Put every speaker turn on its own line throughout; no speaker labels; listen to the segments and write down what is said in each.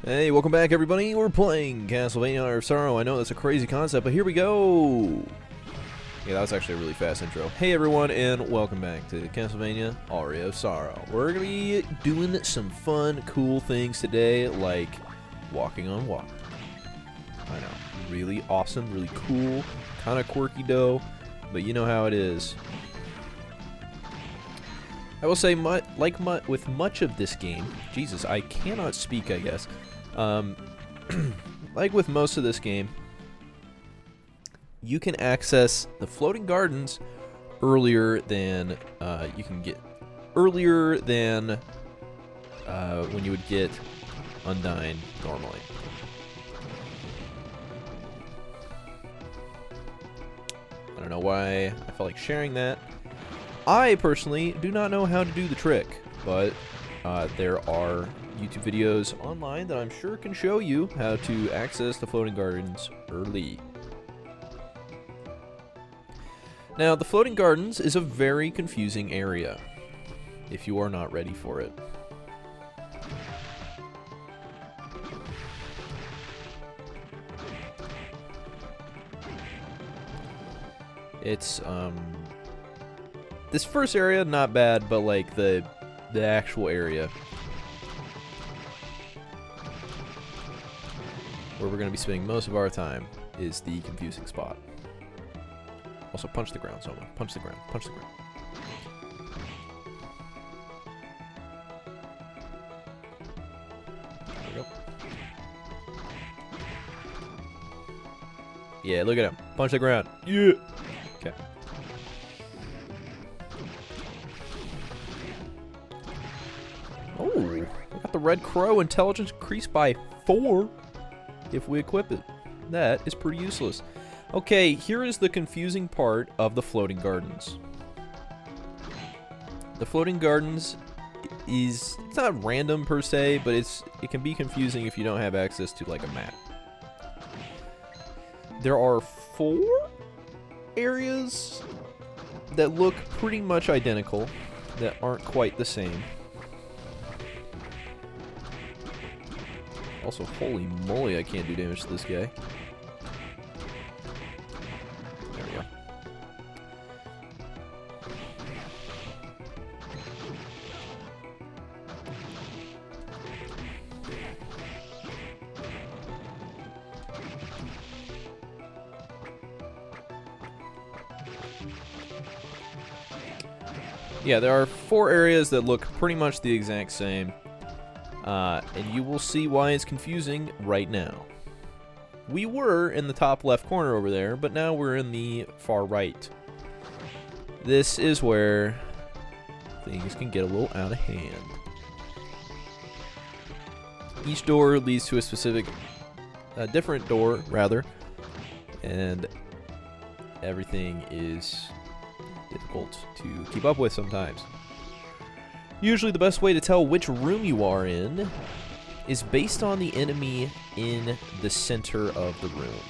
Hey, welcome back everybody. We're playing Castlevania Aria of Sorrow. I know that's a crazy concept, but here we go! Yeah, that was actually a really fast intro. Hey everyone, and welcome back to Castlevania Aria of Sorrow. We're gonna be doing some fun, cool things today, like walking on water. I know, really awesome, really cool, kind of quirky though, but you know how it is. I will say, with much of this game, Jesus, I cannot speak, I guess. Like with most of this game, you can access the floating gardens earlier than when you would get Undyne normally. I don't know why I felt like sharing that. I personally do not know how to do the trick, but there are YouTube videos online that I'm sure can show you how to access the floating gardens early. Now, the floating gardens is a very confusing area if you are not ready for it. It's this first area, not bad, but like the actual area where we're going to be spending most of our time is the confusing spot. Also, punch the ground, someone. Punch the ground. Punch the ground. There we go. Yeah, look at him. Punch the ground. Yeah. Okay. Oh, we got the Red Crow intelligence increased by 4 if we equip it. That is pretty useless. Okay, here is the confusing part of the floating gardens. The floating gardens it's not random per se, but it can be confusing if you don't have access to like a map. There are 4 areas that look pretty much identical that aren't quite the same. Also, holy moly, I can't do damage to this guy. There we go. Yeah, there are 4 areas that look pretty much the exact same. And you will see why it's confusing right now. We were in the top left corner over there, but now we're in the far right. This is where things can get a little out of hand. Each door leads to a specific, different door, rather, and everything is difficult to keep up with sometimes. Usually the best way to tell which room you are in is based on the enemy in the center of the room.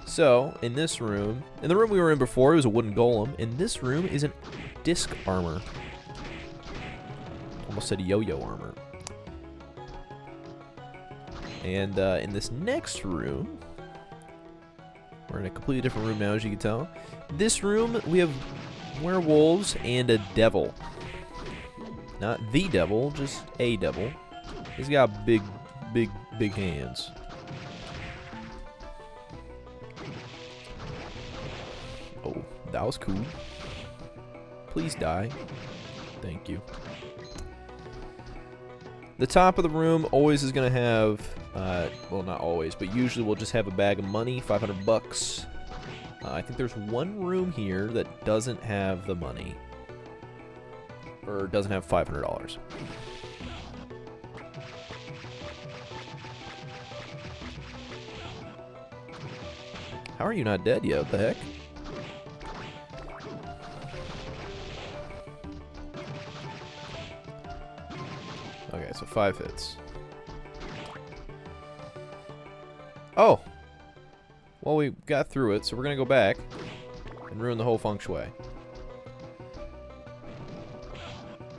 So, in this room, in the room we were in before, it was a wooden golem. In this room is a disc armor. Almost said yo-yo armor. And in this next room, we're in a completely different room now, as you can tell. This room, we have werewolves and a devil. Not the devil, just a devil. He's got big hands. Oh, that was cool. Please die. Thank you. The top of the room always is going to have, well, not always, but usually we'll just have a bag of money, 500 bucks. I think there's one room here that doesn't have the money. Or doesn't have $500. How are you not dead yet? What the heck? Okay, so 5 hits. Oh! Well, we got through it, so we're gonna go back and ruin the whole feng shui.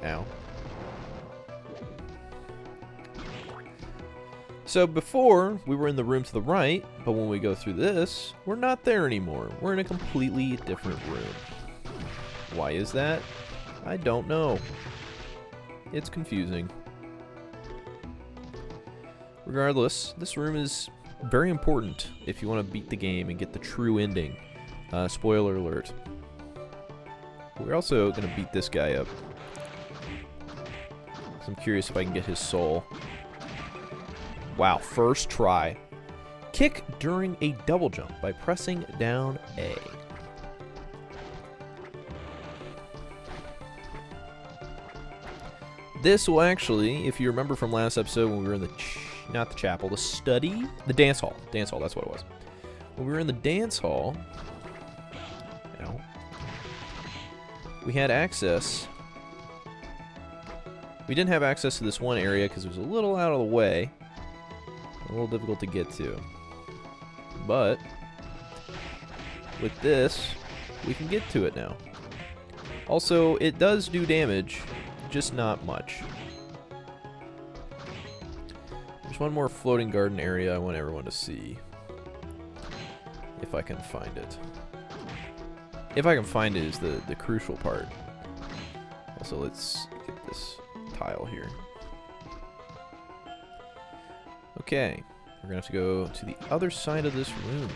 Ow. So before, we were in the room to the right, but when we go through this, we're not there anymore. We're in a completely different room. Why is that? I don't know. It's confusing. Regardless, this room is very important if you want to beat the game and get the true ending. Spoiler alert. We're also going to beat this guy up. So I'm curious if I can get his soul. Wow, first try. Kick during a double jump by pressing down A. This will actually, if you remember from last episode when we were in the, not the chapel, the study? The dance hall. Dance hall, that's what it was. When we were in the dance hall, you know, we had access. We didn't have access to this one area because it was a little out of the way. A little difficult to get to. But with this, we can get to it now. Also, it does do damage, just not much. There's one more floating garden area I want everyone to see. If I can find it. If I can find it is the crucial part. Also, let's get this tile here. Okay, we're gonna have to go to the other side of this room.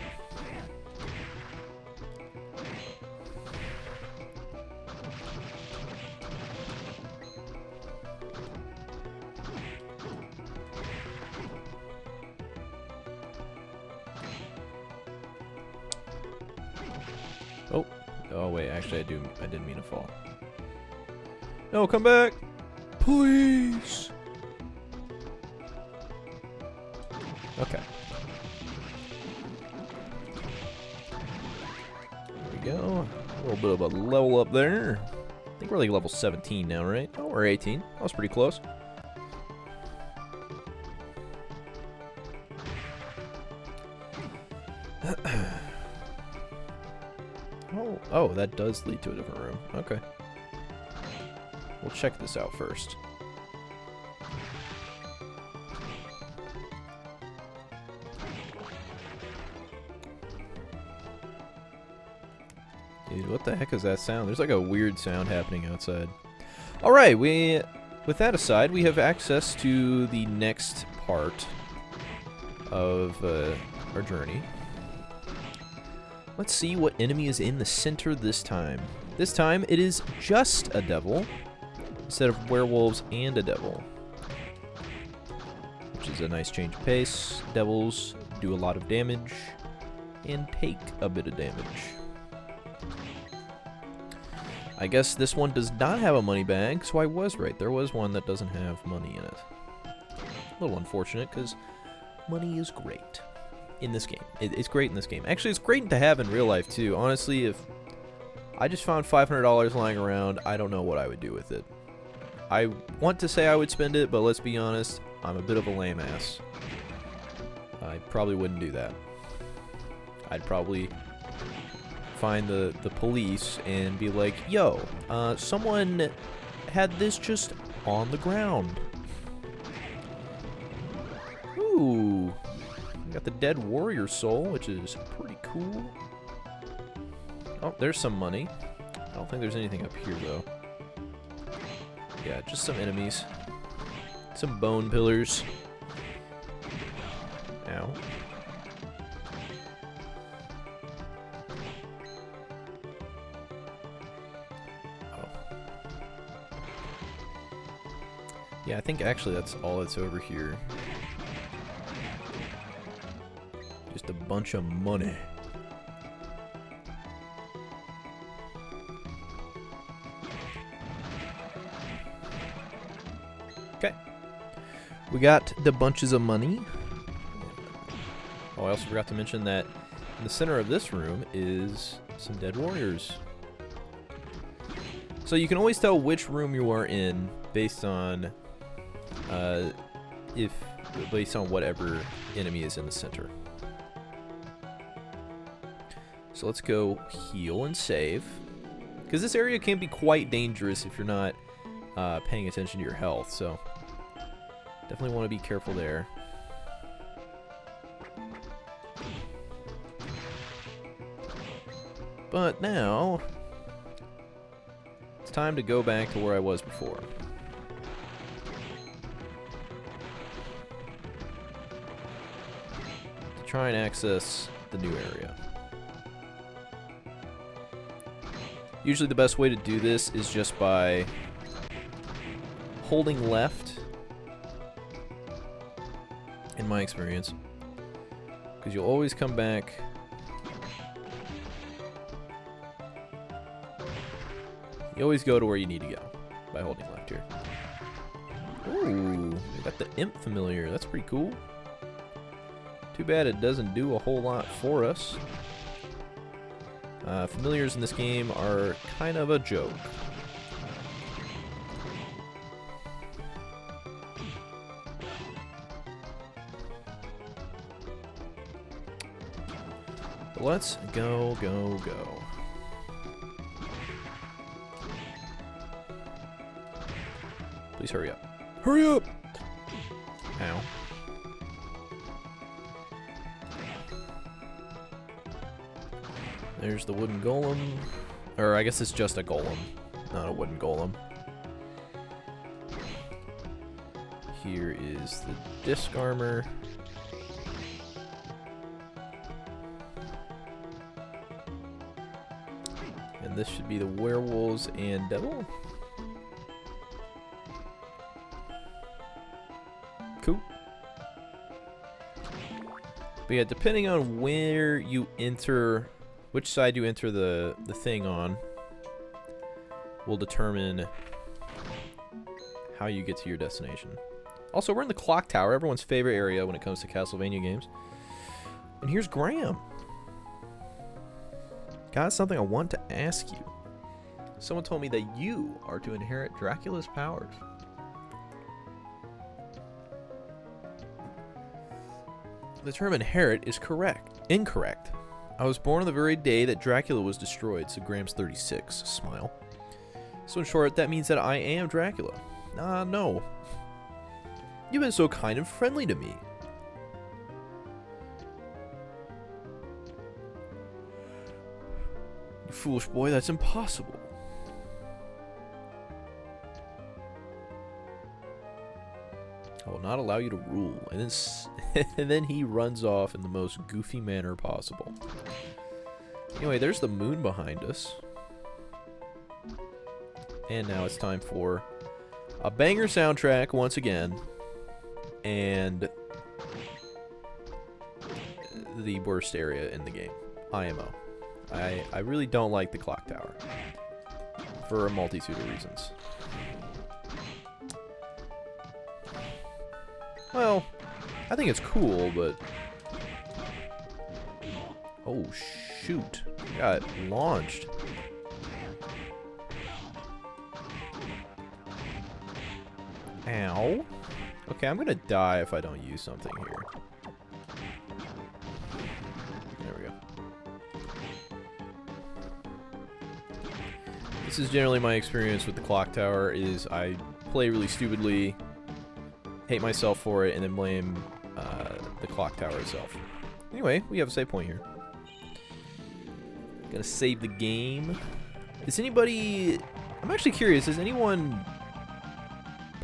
Oh wait, actually I didn't mean to fall. No, come back! Please! Okay. There we go. A little bit of a level up there. I think we're like level 17 now, right? Oh, we're 18. That was pretty close. Oh, that does lead to a different room. Okay. We'll check this out first. Dude, what the heck is that sound? There's like a weird sound happening outside. Alright, with that aside, we have access to the next part of our journey. Let's see what enemy is in the center this time. This time, it is just a devil, instead of werewolves and a devil. Which is a nice change of pace. Devils do a lot of damage, and take a bit of damage. I guess this one does not have a money bag, so I was right. There was one that doesn't have money in it. A little unfortunate, because money is great in this game. It's great in this game. Actually, it's great to have in real life, too. Honestly, if I just found $500 lying around, I don't know what I would do with it. I want to say I would spend it, but let's be honest, I'm a bit of a lame ass. I probably wouldn't do that. I'd probably find the police and be like, yo, someone had this just on the ground. Ooh. We got the dead warrior soul, which is pretty cool. Oh, there's some money. I don't think there's anything up here, though. Yeah, just some enemies. Some bone pillars. Ow. Oh. Yeah, I think actually that's all that's over here. Just a bunch of money. Okay. We got the bunches of money. Oh, I also forgot to mention that in the center of this room is some dead warriors. So you can always tell which room you are in based on based on whatever enemy is in the center. So let's go heal and save. Because this area can be quite dangerous if you're not paying attention to your health, so definitely want to be careful there. But now, it's time to go back to where I was before. To try and access the new area. Usually the best way to do this is just by holding left, in my experience, because you'll always come back. You always go to where you need to go by holding left here. Ooh, we got the Imp familiar. That's pretty cool. Too bad it doesn't do a whole lot for us. Familiars in this game are kind of a joke. But let's go. Please hurry up. Hurry up! Ow. There's the wooden golem. Or I guess it's just a golem, not a wooden golem. Here is the disc armor. And this should be the werewolves and devil. Cool. But yeah, depending on where you enter, which side you enter the thing on, will determine how you get to your destination. Also, we're in the clock tower, everyone's favorite area when it comes to Castlevania games. And here's Graham. Got something I want to ask you. Someone told me that you are to inherit Dracula's powers. The term inherit is incorrect. I was born on the very day that Dracula was destroyed, so Graham's 36. Smile. So in short, that means that I am Dracula. No. You've been so kind and friendly to me. You foolish boy, that's impossible. I will not allow you to rule. And then he runs off in the most goofy manner possible. Anyway, there's the moon behind us. And now it's time for a banger soundtrack once again. And the worst area in the game, IMO. I really don't like the clock tower for a multitude of reasons. Well, I think it's cool, but... Oh, shoot. Got launched. Ow. Okay, I'm gonna die if I don't use something here. There we go. This is generally my experience with the clock tower, is I play really stupidly, hate myself for it, and then blame the clock tower itself. Anyway, we have a save point here. Gonna save the game. Is anybody... I'm actually curious, does anyone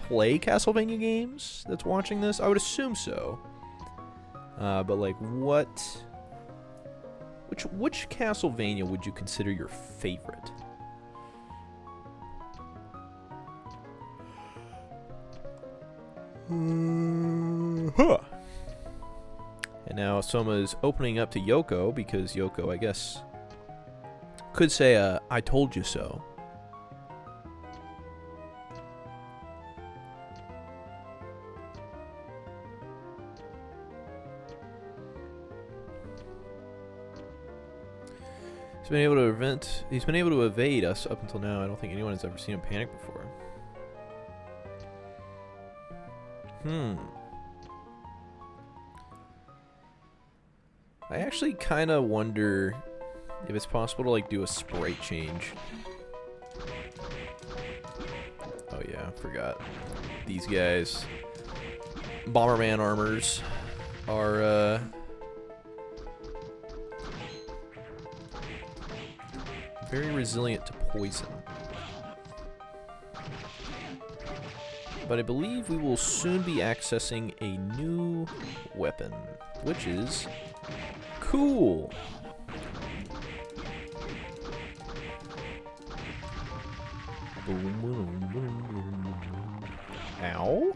play Castlevania games that's watching this? I would assume so. But like, which Castlevania would you consider your favorite? And now Soma is opening up to Yoko, because Yoko, I guess, could say, I told you so. He's been able to evade us up until now. I don't think anyone has ever seen him panic before. I actually kind of wonder if it's possible to like do a sprite change. Oh yeah, I forgot. These guys, Bomberman armors, are very resilient to poison. But I believe we will soon be accessing a new weapon, which is cool. Ow.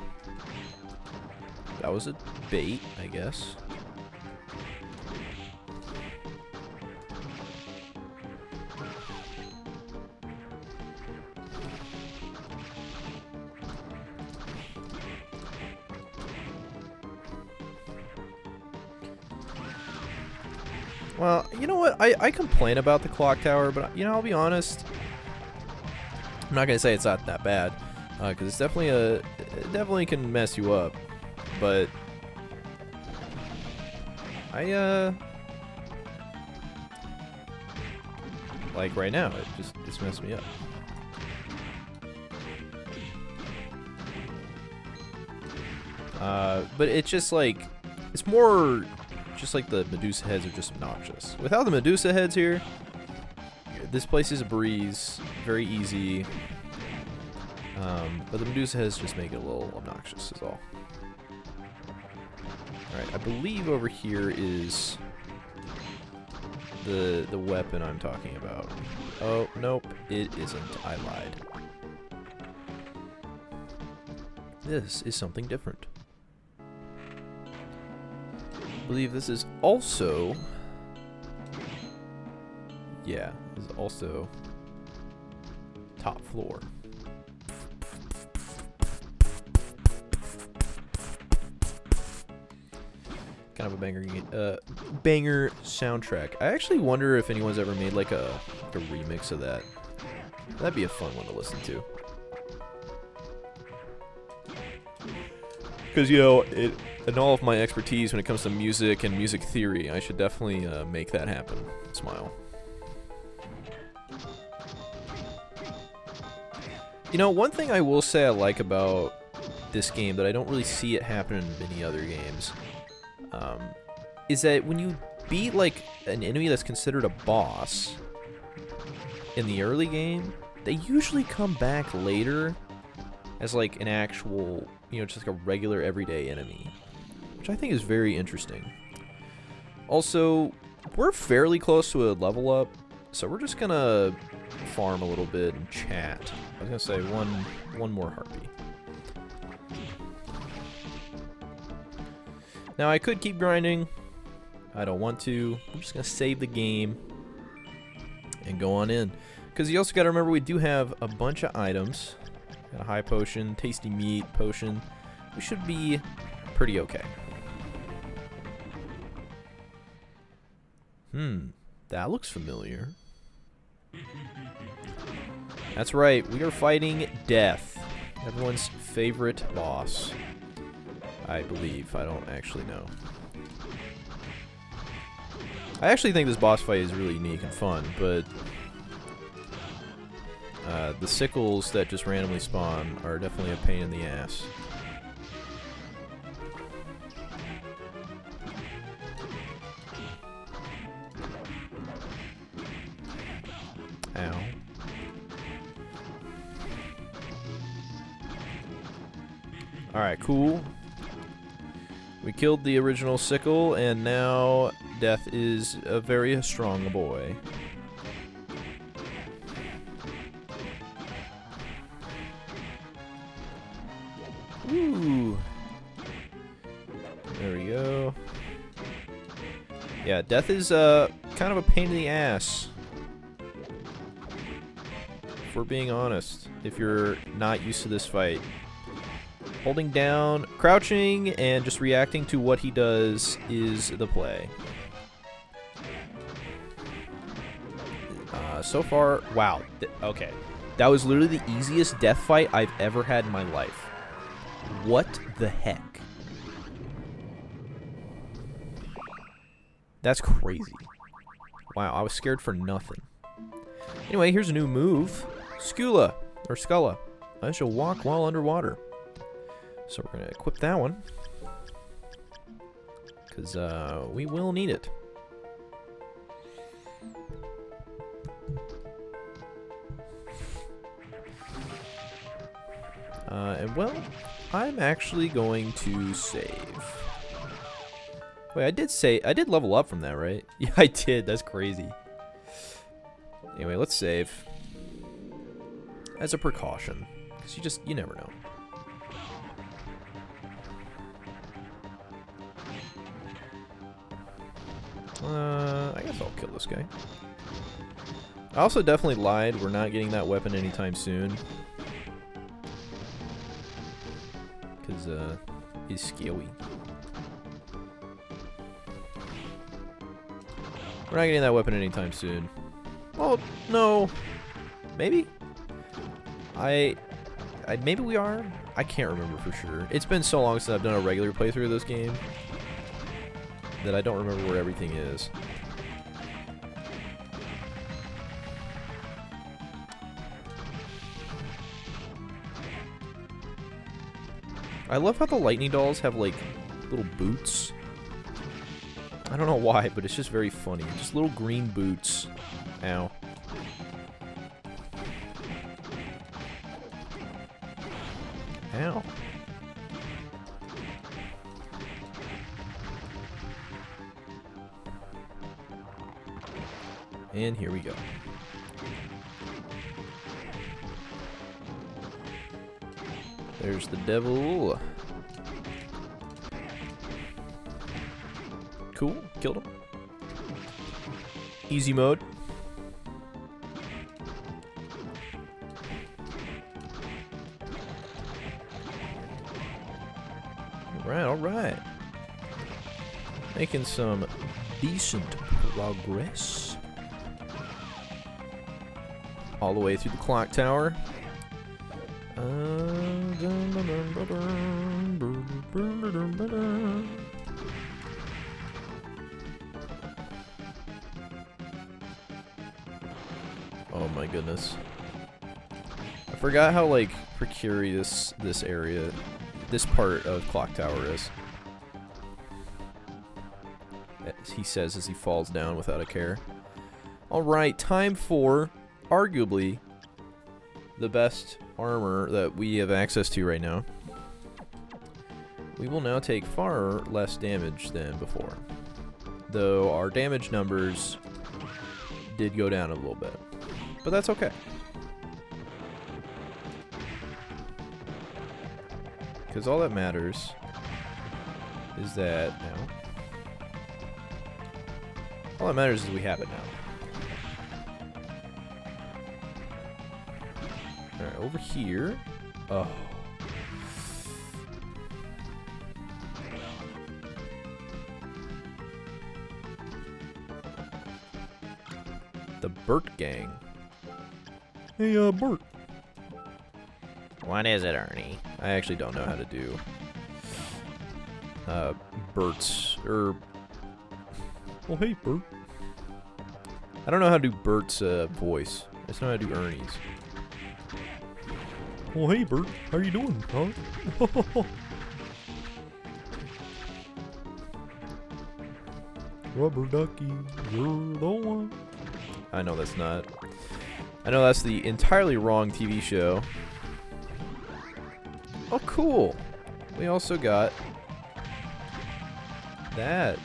That was a bait, I guess. Well, you know what? I complain about the clock tower, but, you know, I'll be honest. I'm not gonna say it's not that bad, because it's definitely it definitely can mess you up. But like right now, it's messed me up. But it's just like, it's more just like the Medusa heads are just obnoxious. Without the Medusa heads here, this place is a breeze, very easy. But the Medusa heads just make it a little obnoxious is all. Alright, I believe over here is the weapon I'm talking about. Oh, nope, it isn't. I lied. This is something different. I believe this is also... Yeah, this is also top floor. Kind of a banger soundtrack. I actually wonder if anyone's ever made like a remix of that. That'd be a fun one to listen to. Because, you know, in all of my expertise when it comes to music and music theory, I should definitely make that happen. Smile. You know, one thing I will say I like about this game that I don't really see it happen in many other games, is that when you beat like an enemy that's considered a boss in the early game, they usually come back later as like an actual, you know, just like a regular everyday enemy, which I think is very interesting. Also, we're fairly close to a level up, so we're just gonna farm a little bit and chat. I was gonna say one more harpy. Now I could keep grinding. I don't want to. I'm just gonna save the game and go on in. Because you also gotta remember we do have a bunch of items. Got a high potion, tasty meat potion. We should be pretty okay. That looks familiar. That's right, we are fighting Death, everyone's favorite boss. I believe. I don't actually know. I actually think this boss fight is really unique and fun, but the sickles that just randomly spawn are definitely a pain in the ass. Ow. Alright, cool. We killed the original sickle, and now Death is a very strong boy. Ooh. There we go. Yeah, Death is kind of a pain in the ass. If we're being honest, if you're not used to this fight. Holding down, crouching, and just reacting to what he does is the play. So far, wow. Okay. That was literally the easiest death fight I've ever had in my life. What the heck? That's crazy. Wow, I was scared for nothing. Anyway, here's a new move. Skula, or Skulla. I shall walk while underwater. So we're going to equip that one. Because we will need it. And well, I'm actually going to save. Wait, I did level up from that, right? Yeah, I did. That's crazy. Anyway, let's save. As a precaution. Because you never know. I guess I'll kill this guy. I also definitely lied. We're not getting that weapon anytime soon. Because, he's scary. We're not getting that weapon anytime soon. Well, no. Maybe? Maybe we are? I can't remember for sure. It's been so long since I've done a regular playthrough of this game that I don't remember where everything is. I love how the lightning dolls have, like, little boots. I don't know why, but it's just very funny. Just little green boots. Ow. Ow. And here we go. There's the devil. Cool, killed him. Easy mode. Alright, alright. Making some decent progress. All the way through the clock tower. Oh my goodness. I forgot how, like, precarious this area, this part of Clock Tower is. As he says as he falls down without a care. Alright, time for, arguably, the best armor that we have access to right now. We will now take far less damage than before. Though our damage numbers did go down a little bit. But that's okay. Because all that matters is that now. All that matters is we have it now. Alright, over here. Oh. The Burt Gang. Hey, Burt.
What is it, Ernie?
I actually don't know how to do Burt's, or... Well, hey, Burt. I don't know how to do Burt's voice. I just know how to do Ernie's. Well, hey, Burt. How you doing, huh? Rubber ducky, you're the one. I know that's not... I know that's the entirely wrong TV show. Oh, cool. We also got that,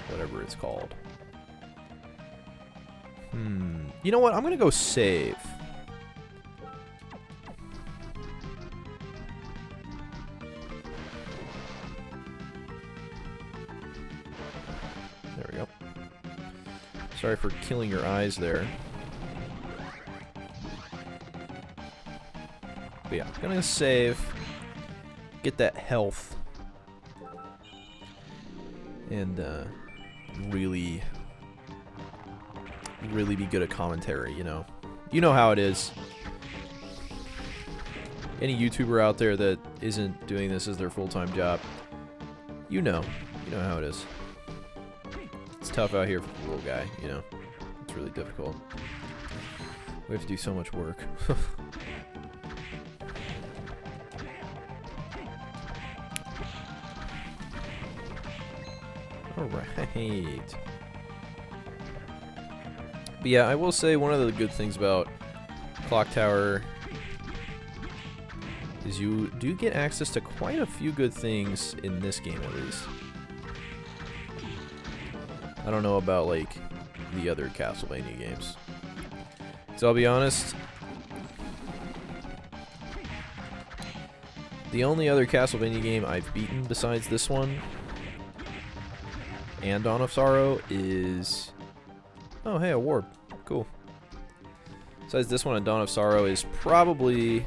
whatever it's called. You know what? I'm gonna go save. There we go. Sorry for killing your eyes there. But yeah, gonna save, get that health, and really be good at commentary, you know. You know how it is. Any YouTuber out there that isn't doing this as their full-time job, you know how it is. It's tough out here for the little guy, you know. It's really difficult. We have to do so much work. Alright. But yeah, I will say one of the good things about clock tower is you do get access to quite a few good things in this game, at least. I don't know about, like, the other Castlevania games. So I'll be honest, the only other Castlevania game I've beaten besides this one and Dawn of Sorrow is... Oh, hey, a warp. Cool. Besides this one and Dawn of Sorrow is probably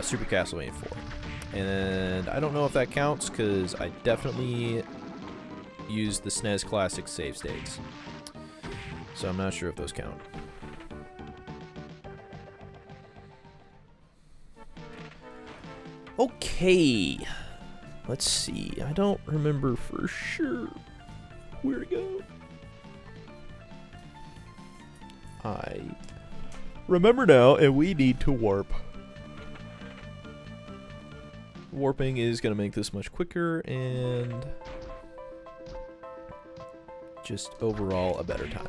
Super Castlevania 4. And I don't know if that counts because I definitely used the SNES Classic save states. So I'm not sure if those count. Okay. Let's see. I don't remember for sure where to go. I remember now, and we need to warp. Warping is going to make this much quicker and just overall a better time.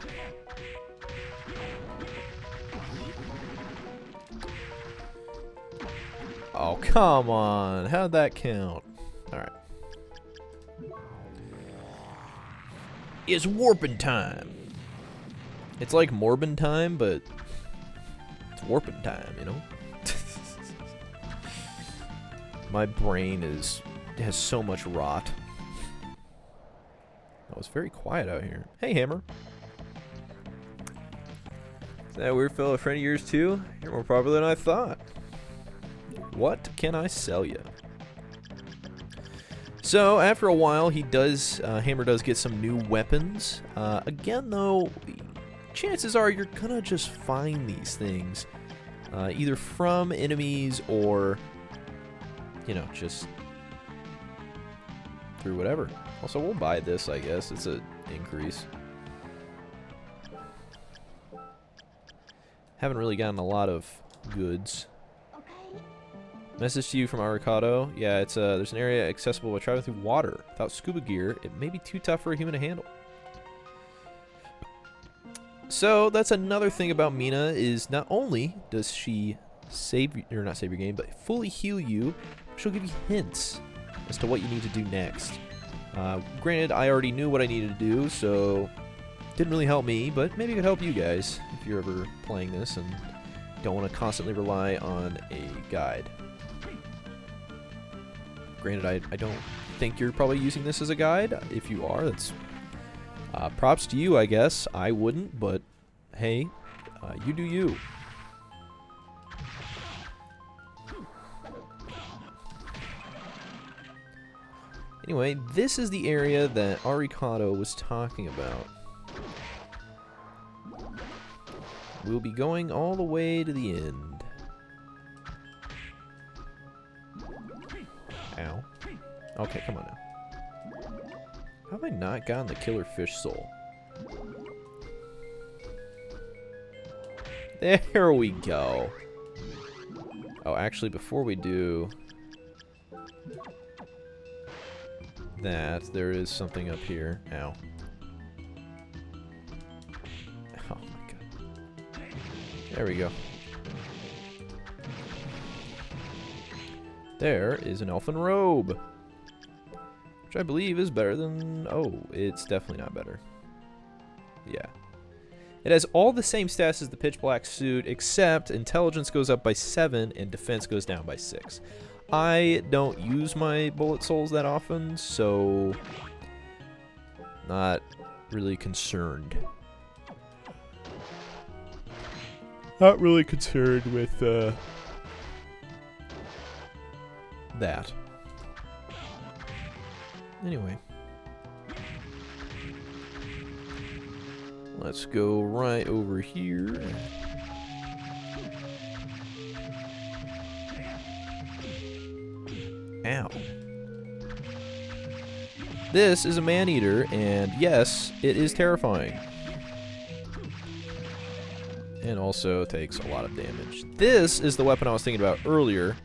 Oh, come on. How'd that count? Alright. It's warping time. It's like Morbin time, but it's warping time, you know? My brain has so much rot. Oh, it's very quiet out here. Hey, Hammer. Is that a weird fellow friend of yours, too? You're more popular than I thought. What can I sell you? So, after a while, Hammer does get some new weapons. Again, though, chances are you're gonna just find these things. Either from enemies or, you know, just through whatever. Also, we'll buy this, I guess. It's an increase. Haven't really gotten a lot of goods. Message to you from Aria. Yeah, it's there's an area accessible by traveling through water. Without scuba gear, it may be too tough for a human to handle. So that's another thing about Mina is not only does she not save your game, but fully heal you, she'll give you hints as to what you need to do next. Granted, I already knew what I needed to do, so didn't really help me, but maybe it could help you guys if you're ever playing this and don't want to constantly rely on a guide. Granted, I don't think you're probably using this as a guide. If you are, that's props to you, I guess. I wouldn't, but hey, you do you. Anyway, this is the area that Arikado was talking about. We'll be going all the way to the end. Ow. Okay, come on now. How have I not gotten the killer fish soul? There we go. Oh, actually, before we do that, there is something up here. Ow. Oh my god. There we go. There is an elfin robe, which I believe is better than... Oh, it's definitely not better. Yeah. It has all the same stats as the pitch black suit, except intelligence goes up by 7 and defense goes down by 6. I don't use my bullet souls that often, so not really concerned. Not really concerned with that. Anyway. Let's go right over here. Ow. This is a man-eater, and yes, it is terrifying. And also takes a lot of damage. This is the weapon I was thinking about earlier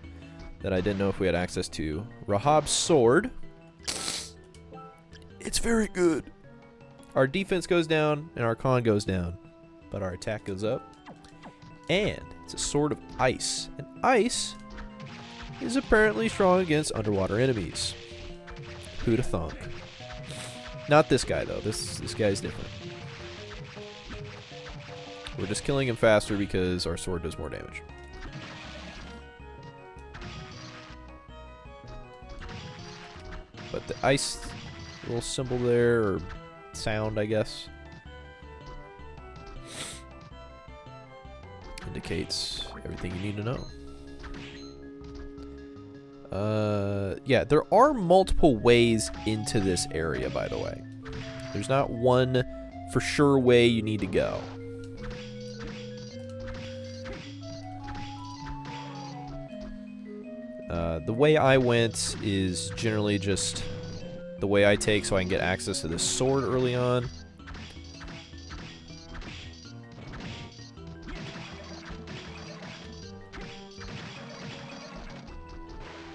that I didn't know if we had access to. Rahab's sword. It's very good. Our defense goes down and our con goes down, but our attack goes up. And it's a sword of ice. And ice is apparently strong against underwater enemies. Who'da thunk? Not this guy though. This guy's different. We're just killing him faster because our sword does more damage. But the ice little symbol there, or sound, I guess, indicates everything you need to know. Yeah, there are multiple ways into this area, by the way. There's not one for sure way you need to go. The way I went is generally just the way I take so I can get access to this sword early on.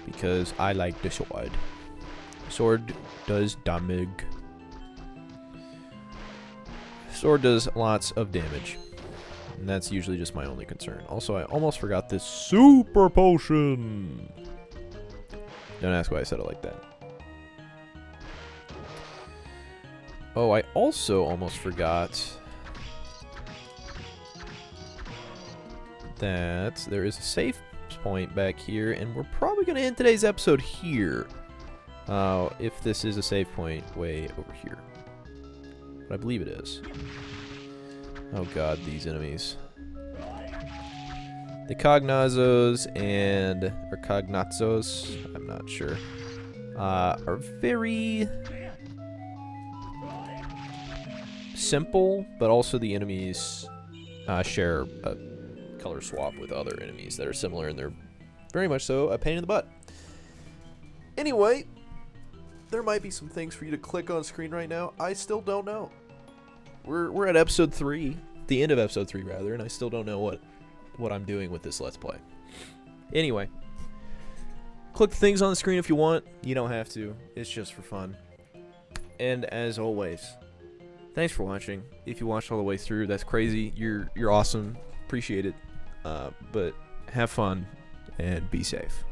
Because I like the sword. Sword does damage. Sword does lots of damage. And that's usually just my only concern. Also, I almost forgot this super potion. Don't ask why I said it like that. Oh, I also almost forgot that there is a save point back here, and we're probably going to end today's episode here. If this is a save point way over here. But I believe it is. Oh god, these enemies. The Cognazos or Cognazos, I'm not sure, are very simple, but also the enemies share a color swap with other enemies that are similar, and they're very much so a pain in the butt. Anyway, there might be some things for you to click on screen right now. I still don't know. We're at episode 3, the end of episode 3 rather, and I still don't know what I'm doing with this Let's Play. Anyway, click the things on the screen if you want. You don't have to. It's just for fun. And as always, thanks for watching. If you watched all the way through, that's crazy. You're awesome. Appreciate it. But have fun and be safe.